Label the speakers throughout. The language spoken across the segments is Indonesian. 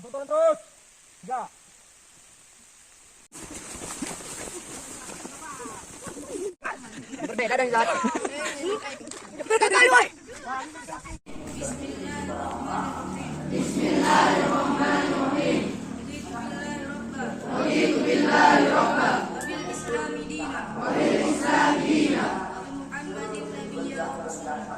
Speaker 1: Fotoan terus. Enggak. Berbeda dengan jalan. Kali, woi. Bismillahirrahmanirrahim. Raditu billahi rabba. Wabil islami dina. Wabil islami dina.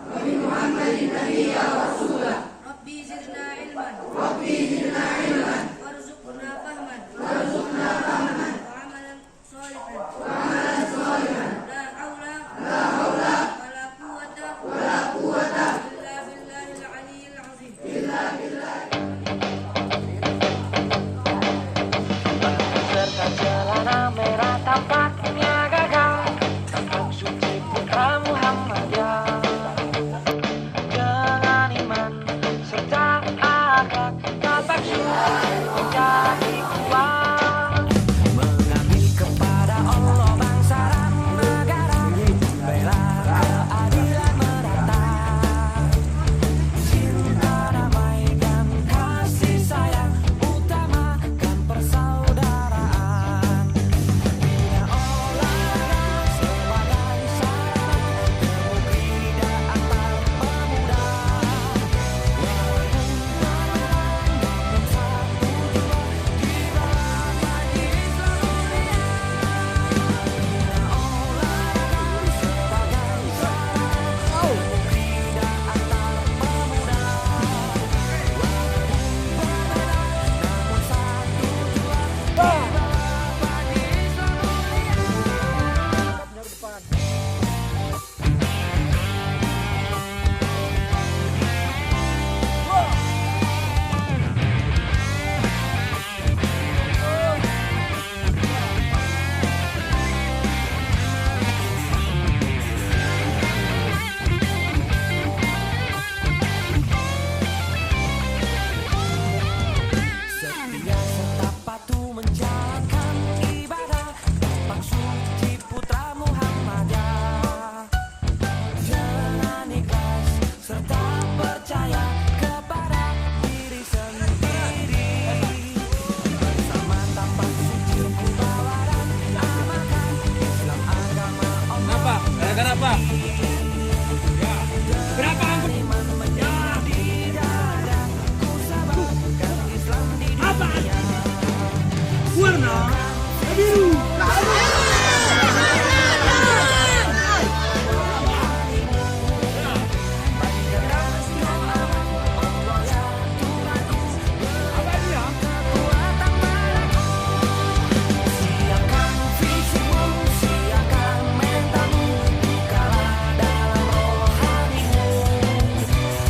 Speaker 1: Wabi Muhammadin nabiyya wa rasulah. Rabbi zidna ilman. Rabbi zidna ilman. Warzuqna fahman. Warzuqna fahman. Wa amalan sholihan. Wa amalan sholihan. La haula. La haula. Wala quwwata. Wala quwwata. Illa billahil aliyyil azim. Illa billah.
Speaker 2: Serta celana merah tampaknya gagal, tampak suci putra Muhammadiyah. Dengan iman serta akhlak tampak suci menjadi kuat. Mengabdi kepada Allah, bangsa dan negara, bela keadilan merata. Cinta, damai dan kasih sayang, utamakan persaudaraan. Bina olahraga sebagai sarana demokrasi antar pemuda. Walaupun perbedaan namun satu jua di bawah majelis dunia. Bina olahraga sebagai sarana demokrasi antar pemuda. Walaupun berbeda namun satu jua di bawah majelis dunia. Setia serta patuh menjalankan ibadah, tampak suci putra Muhammadiyah. Dengan ikhlas serta percaya kepada diri sendiri. Bersama tampak suci kubawa dan amalkan Islam agama Allah.
Speaker 1: Apa? Gara-gara apa? Berapa angkut?
Speaker 2: Iman menjadi dada, ku sabarkan Islam di dunia.
Speaker 1: Warna biru.
Speaker 2: Siapkan visimu, siapkan mentalmu, bukalah dalam rohanimu.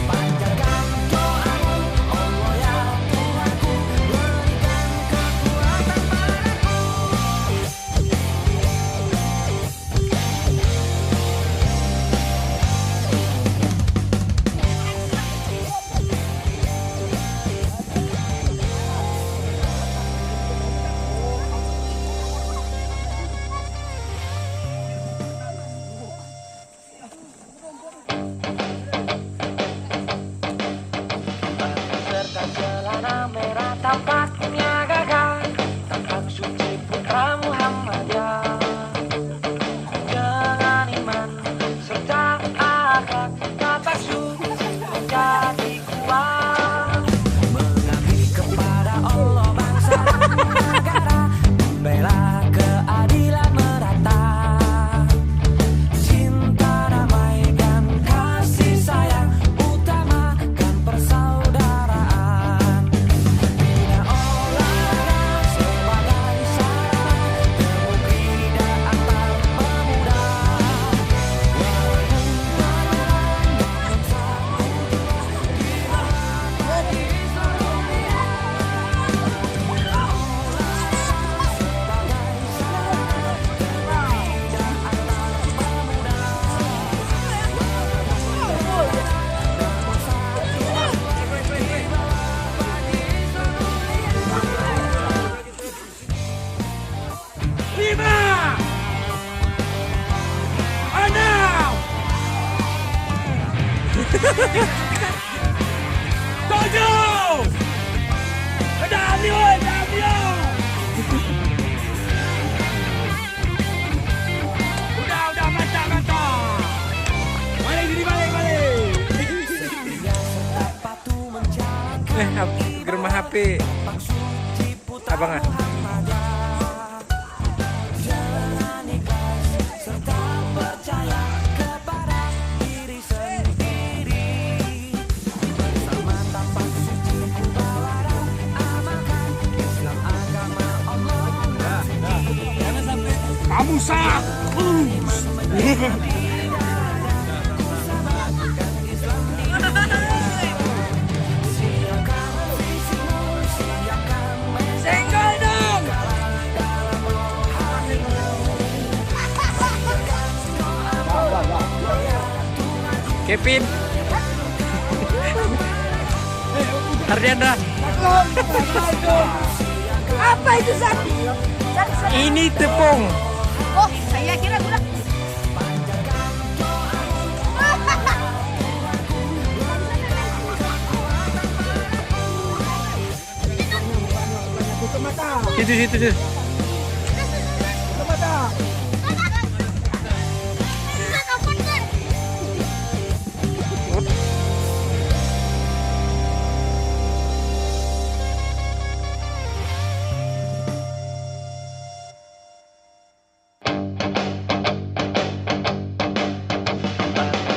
Speaker 2: Panjatkan doamu, Allah ya Tuhanku, berikan kekuatan padaku. Serta celana merah tampaknya gagal, tampak suci putra Muhammadiyah. Dengan iman serta akhlak tampak suci menjadi kuat. Mengabdi kepada Allah, bangsa dan negara, membela keadilan merata. Cinta, damai dan kasih sayang, utamakan persaudaraan. Bina olahraga
Speaker 3: Germa HP abang ah.
Speaker 4: Kamu salah.
Speaker 1: Senggol dong.
Speaker 3: Kevin. Ardiandra.
Speaker 1: Apa itu Sati?
Speaker 3: Ini tepung.
Speaker 1: Oh, saya kira gula.
Speaker 3: Situ.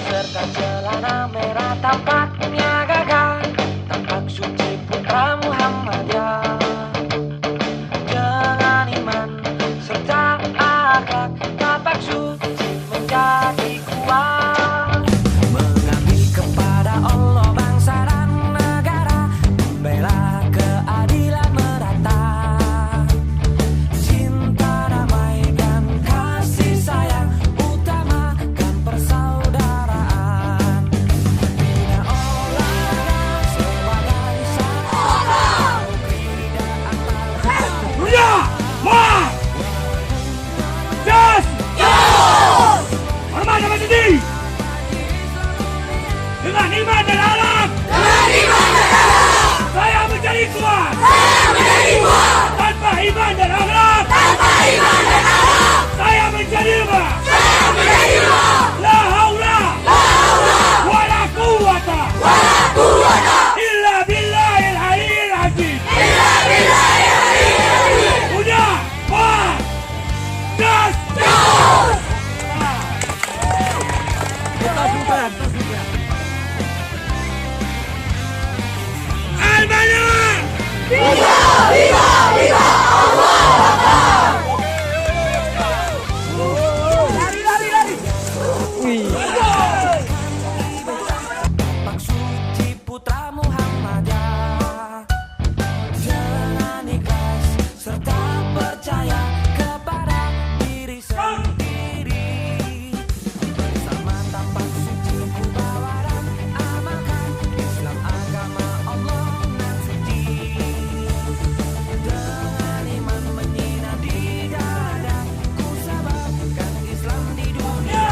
Speaker 2: Serta celana merah tampaknya gagah, tampak suci putra Muhammadiyah. Dengan iman serta akhlak, tampak suci menjadi kuat. Mengabdi kepada Allah, bangsa dan negara, membela keadilan merata. Cinta, damai dan kasih sayang, utamakan persaudaraan. Bina olahraga sebagai satu negeri dan antar.
Speaker 4: Dunia, wah, jas, hormat sama sedih. Dengan iman dan akhlak, saya menjadi kuat. Tanpa iman dan akhlak, saya menjadi lemah. La haula, wala quwwata, illa billahil aliyyil azim. Udah, wah, jas, Al-Bani!
Speaker 2: Tampak suci putra Muhammadiyah. Dengan ikhlas serta percaya kepada diri sendiri. Bersama tampak suci kubawa dan amalkan Islam, agama Allah nan suci. Dengan iman menyinar di dada, ku sabarkan Islam di dunia.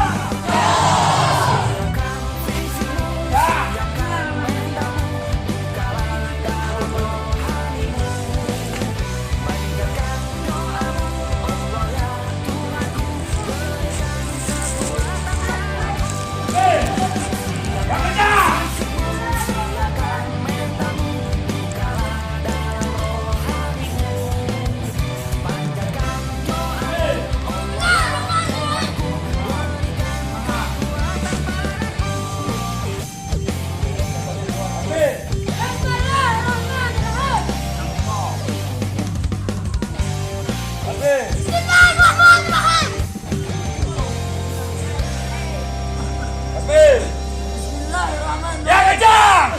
Speaker 2: Siapkan visimu, siapkan mentalmu, bukalah dalam rohanimu. Panjatkan doamu, Allah ya Tuhanku, berikan kekuatan hati. Siapkan mentalmu, bukalah dalam rohanimu. Panjatkan doamu, Allah ya Tuhanku, berikan kekuatan
Speaker 4: Ya kencang!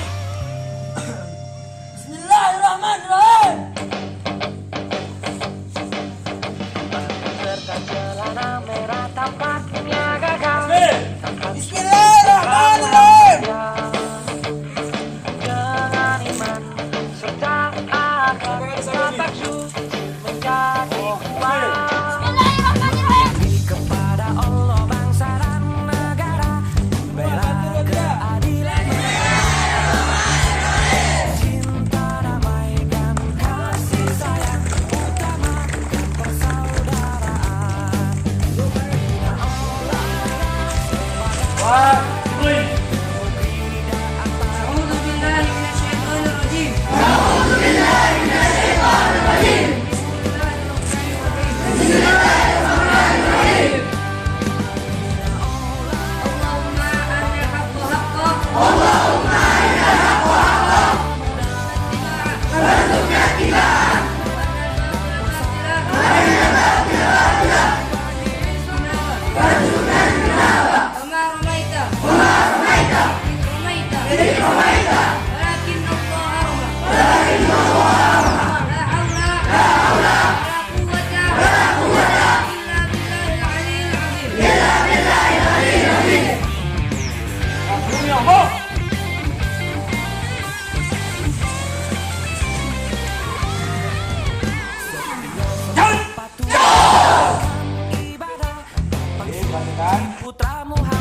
Speaker 1: Bismillahirrahmanirrahim.
Speaker 2: serta celana merah tampaknya gagah. Tampak
Speaker 1: Bismillahirrahmanirrahim.
Speaker 2: dengan iman serta akhlak, tampak suci menjadi kuat. Kepada Allah, bangsa dan negara, bela keadilan, cinta, damai dan kasih sayang, utamakan persaudaraan. Bina olahraga sebagai
Speaker 4: Wah,
Speaker 2: negeri dan antar.
Speaker 1: A'udzu billahi minasyaitonir rajim.
Speaker 2: kamu